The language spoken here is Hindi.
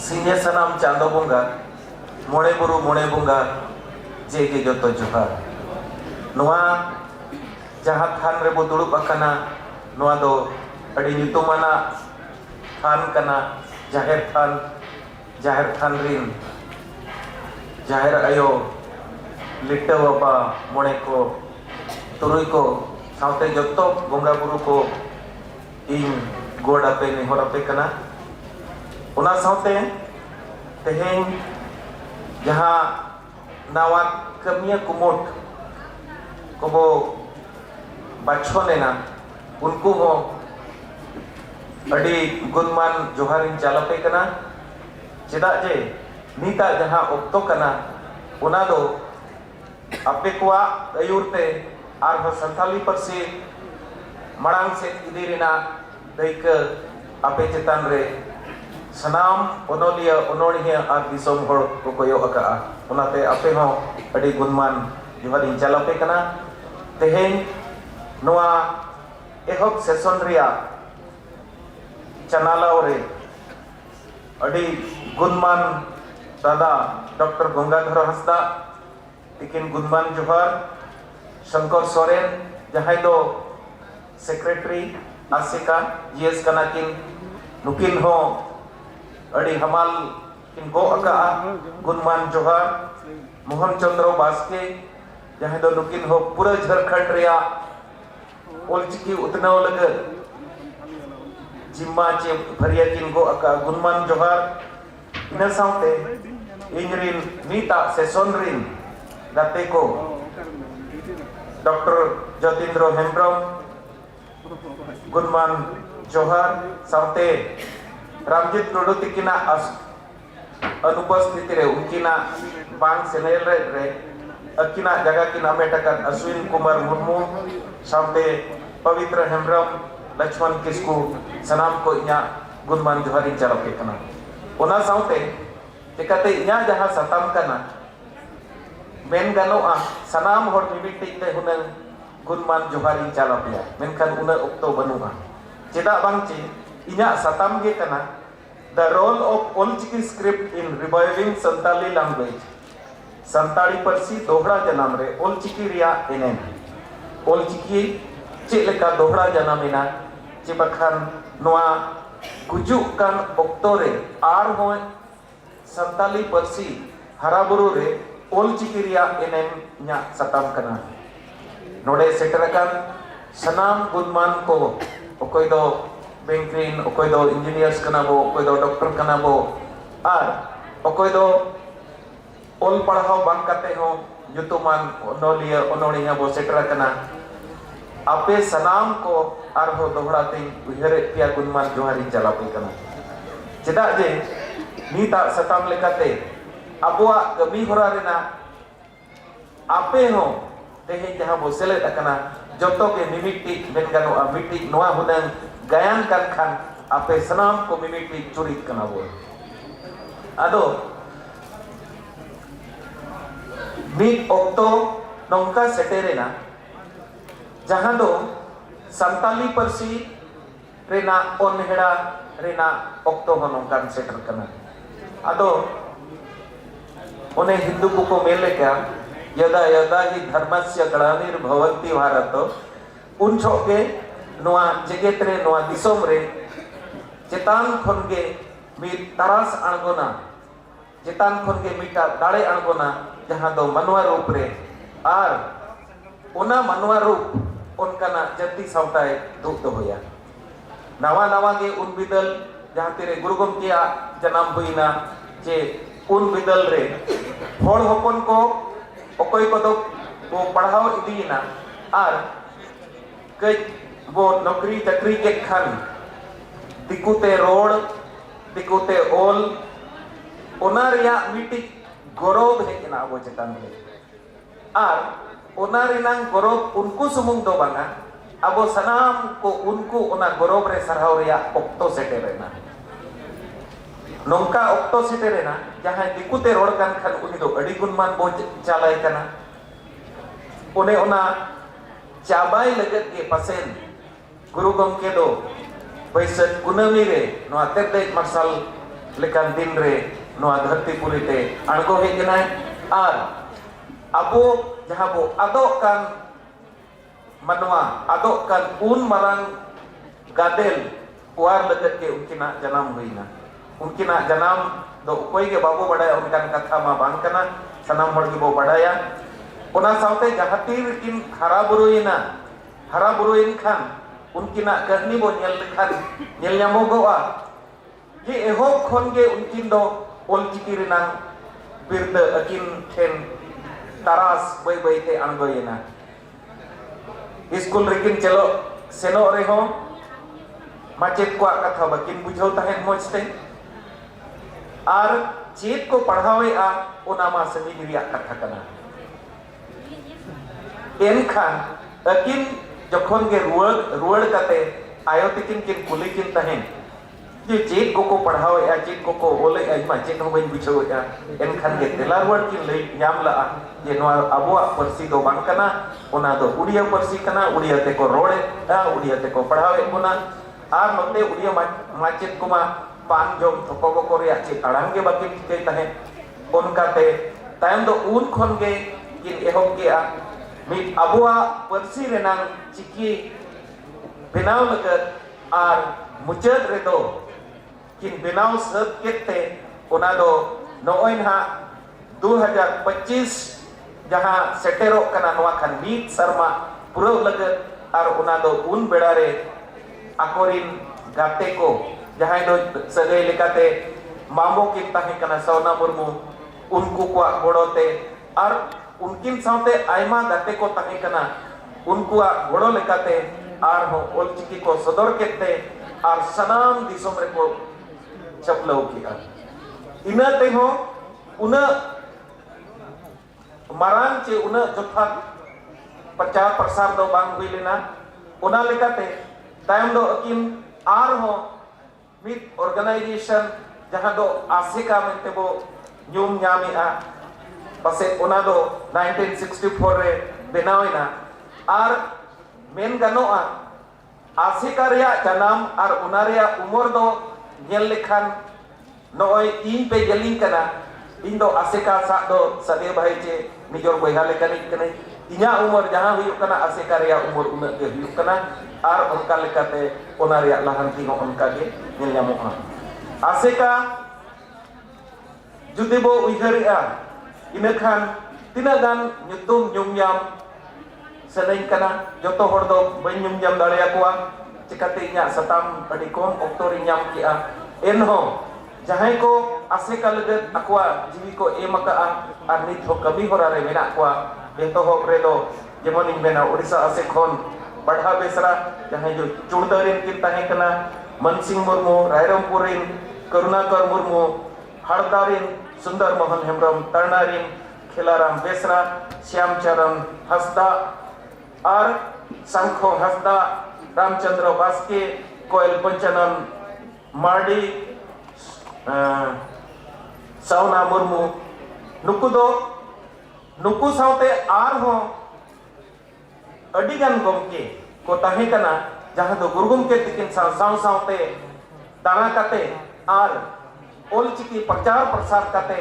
सिंह सनाम चांदो बुंगा मोड़े बुरु मोड़े बुंगा जे के जोतो जोहार नोआ जहाँ थान रे बो दुड़ुब अकाना नोआ दो अड़ी नितुमाना थान कना जाहिर थान रिन जाहिर आयो लिट्टा बाबा मोड़े को तुरुई को साउते जोतो बुंगा बुरु को इन गोड़ा पे निहोरा पे कना उना साउते तेहें जहाँ नावा कमिया कुमोट को बो बच्चों ने ना उनको हो अड़ी गुणमान जोहारिन चालपे कना चेदा जे नीता जहाँ उक्तो कना उना दो अपे कुआ अयुरते आर हो संथाली पर से मरांग से इधरिना देख अपे चेतान रे सनाम ओनोलिया ओनोलिया आर दिसोम होड़ को कोयो अका उनाते अपे हो अड़ी गुणमान जोहारिन चालपे कना तेहें नोआ एहब सेशन रिया चनालाव रे अड़ी गुणमान दादा डॉक्टर गंगाधर हंसदा तिकिन गुणमान जोहार शंकर सोरेन जहां दो सेक्रेटरी आसिका जीएस कना किन नुकिन हो अड़ी हमाल किन गो अका गुणमान जोहार मोहन चंद्र बास्के जहां दो नुकिन हो पूरा झारखंड रिया ओलचिकी उतनाव लगन जिम्मा चे भरिया किन गो अका गुणमान जोहार इन साउते इंग्रिन नीता सेशन रिन गाते को डॉक्टर ज्योतिन्द्र हेम्ब्रम गुणमान जोहार साउते रामजित टुडू तिकिना अनुपस्थिति रे उनकिना बांग सेनेल रे अकिना जगह किन अमेटकन अश्विन कुमार मुर्मू साउते पवित्र हेम्ब्रम लक्ष्मण किस्कू सनाम को इना गुणमान जोहारिन चालपे कना उना साउते चिकाते इना जहाँ सताम कना मेन गानोआ सनाम होड़ मिमिटिक ते हुनन गुणमान जोहारिन चालपे मेनखान उना उक्तो बनुआ चेदा बांगचे इना सताम गे कना the role of Ol Chiki script in reviving Santali language Santali परसी दोहरा जनाम रे ओलचिकी रिया एनेम ओलचिकी चेलेका दोहरा जनामिना चे बखान नोआ गुजुक कान ओक्तो रे आर हो संताली परसी हराबुरु रे ओलचिकी रिया एनेम न्या सताम कना नोडे सेटरकान सनाम गुणमान को ओकोय दो बैंकरीन ओकोय दो इंजीनियर्स कना बो ओकोय दो डॉक्टर कना बो आर ओकोय दो ओल पढ़ाओ बांग काते हो युतुमान ओनोलिया ओनोलिया बो सेटरकाना आपे सनाम को आर हो दोहराते उहरे पिया गुणमान जोहारिन चालपे कना चेदा जे नीता सताम लेकाते अबुआ कमी होरा रेना आपे हो तेहे जहां बो सेलेद अकना जोतो के मिमिटी मेन गानो मिटी नोआ हुदन गायन कान खान आपे सनाम को मिमिटी चुरित कना बो आदो मीट ओक्तो नोंका सेटेरेना जहां दो संताली परसी रेना ओनहेड़ा रेना ओक्तो हो नोंकान सेटर कना आदो उन्हें हिंदू को मेले क्या यदा यदा ही धर्मस्य ग्लानिर्भवन्ति भारत उन छोके नोआ जगत रे नोआ दिसोम रे चेतान खनगे मी तरास अणगोना चेतान खनगे मीटा दाड़े अणगोना जहां दो मनवा रूप रे आर उना मनवा रूप उनकाना जति सावताय दुख दो होया नवा नवा के उन बिदल जहां तेरे गुरु गमकिया जन्म हुईना जे उन बिदल रे होड़ होपन को ओकोय को दो वो पढ़ाओ इदीना आर कई वो नौकरी चाकरी के खान दिकुते रोड दिकुते ओल ओना रिया मिटी गौरव है ना वो चेतन रे आर ओना रिनांग गौरव उनको सुमुंग दो बांगा अबो सनाम को उनको ओना गौरव रे सरहाव रिया ओक्तो सेटेरेना नोंका ओक्तो सेटेरेना जहां दिकुते रोड कान खान उनी दो अड़ी गुणमान बो चालाय कना ओने ओना चाबाई लगत के पसेन गुरु गमके दो बैसत कुनमी रे नोआ तेरदेक मार्शल लेकिन दिन रे नोआ धरती पुरी ते अणगो हेजनाय और अबो जहां बो आदो कान मनवा आदो कान उन मरंग गादेल वार लगत के उनकिना जन्म हुईना उनकिना जन्म दो कोई के बाबू बड़ाया उनकान कथा मा बांग कना सनाम हड़ के बो बड़ाया ओना साउते जहातीर किन हरा बुरुइन खान उनकिना करनी बो नेल लेखान नेल ᱧᱟᱢᱚᱜᱚᱜᱼᱟ ये एहोब खन गे उनकिन दो ओलचिकी रेनांग बिरद अकिन ठेन तारास बै बैते अणगोयेना स्कूल रेकिन चलो सेनो रेहो माचेत को कथा बकिन बुझाव तहेन मोजते और चेत को पढ़ावेआ ओना मा सही रिया कथा कना एनखान अकिन जखन गे रुवड़ कते आयो तिकिन किन कुली किन तहेन जे चेत को पढ़ावेआ चेत को बोलेआ मा चेत हो बइन बुझावेआ एनखान गे तेला रुवड़ किन लई ᱧᱟᱢ लाआ जे नोआ अबुआ परसी दो बांग कना ओना दो उड़िया परसी कना उड़िया ते को रोड़े उड़िया ते को पढ़ावे ओना आर नोते उड़िया माचेत कुमा पान जोम थोको को रिया चे अड़ांग गे बाकी के तहे ओनकाते तायम दो उन खन गे किन एहोब गेआ मिट अबुआ परसी रेनांग चिकी बेनाव लगत आर मुचद रेदो किन बेनाव सब केते ओना दो नोय ना 2025 जहां सेटेरो कना नोआ खान मीत शर्मा पुरो लगत आर ओना दो उन बेड़ा रे आकोरिन गाते को जहां दो सगै लेकाते मामो किन ताहे कना सौना मुर्मू उनको को गोड़ोते और उनकिन साथे आयमा गाते को ताहे कना उनको गोड़ो लेकाते आर हो ओलचिकी को सदर केते और सनाम दिसोम रे को चपलो किया इनाते हो उन मारान चे उन जोथा प्रचार प्रसार दो बांग हुई लेना ओना लेकाते तायम दो अकिन आर हो मित ऑर्गेनाइजेशन जहां दो आसिका मेंते बो ᱧᱩᱢ ᱧᱟᱢᱮᱜᱼᱟ पासे ओना दो 1964 रे बेनावना और मेन गानोआ आसिका रिया जनाम और ओना रिया उमर दो नेल लेखान नोय इन पे जलिंग कना इन दो आसिका सा दो सदे भाई चे निजोर बयहा लेकानी कने इना उमर जहां हुई कना आसिका रिया उमर उना के हुई कना और उनका लेकाते ओना रिया लहांती हो उनका के नेल ᱧᱟᱢᱚᱜᱼᱟ आसिका जुदि बो उइहरिया इनखान तिना गान ᱧᱩᱛᱩᱢ ᱧᱩᱢᱧᱟᱢ सनैन कना जतो हर दो बई ᱧᱩᱢᱧᱟᱢ दाड़िया कोआ चिकाते इया सताम अडी कम ऑक्टो रे ᱧᱟᱢ किया एनहो जहां को आसेका लगत अकवा जीवी को एमका और नित हो कमी होरा रे मेना कोआ जतो हो रे दो जेमन इन बेना ओडिसा आसे खन पढ़ा बेसरा जहां जो चुड़दरिन किन ताहे कना मनसिंह मुर्मू रायरमपुरिन करुणाकर मुर्मू हड़दारिन सुंदर मोहन हेम्ब्रम तरनारिन खेलाराम बेसरा श्यामचरण हंसदा और शंखो हंसदा रामचंद्र बास्के कोयल पंचनन मार्डी सौना मुर्मू नुकु साउते आर हो अडिगान गमके को ताहे कना जहां दो गुरु गमके तिकिन साउते दाना काते आर ओलचिकी प्रचार प्रसार काते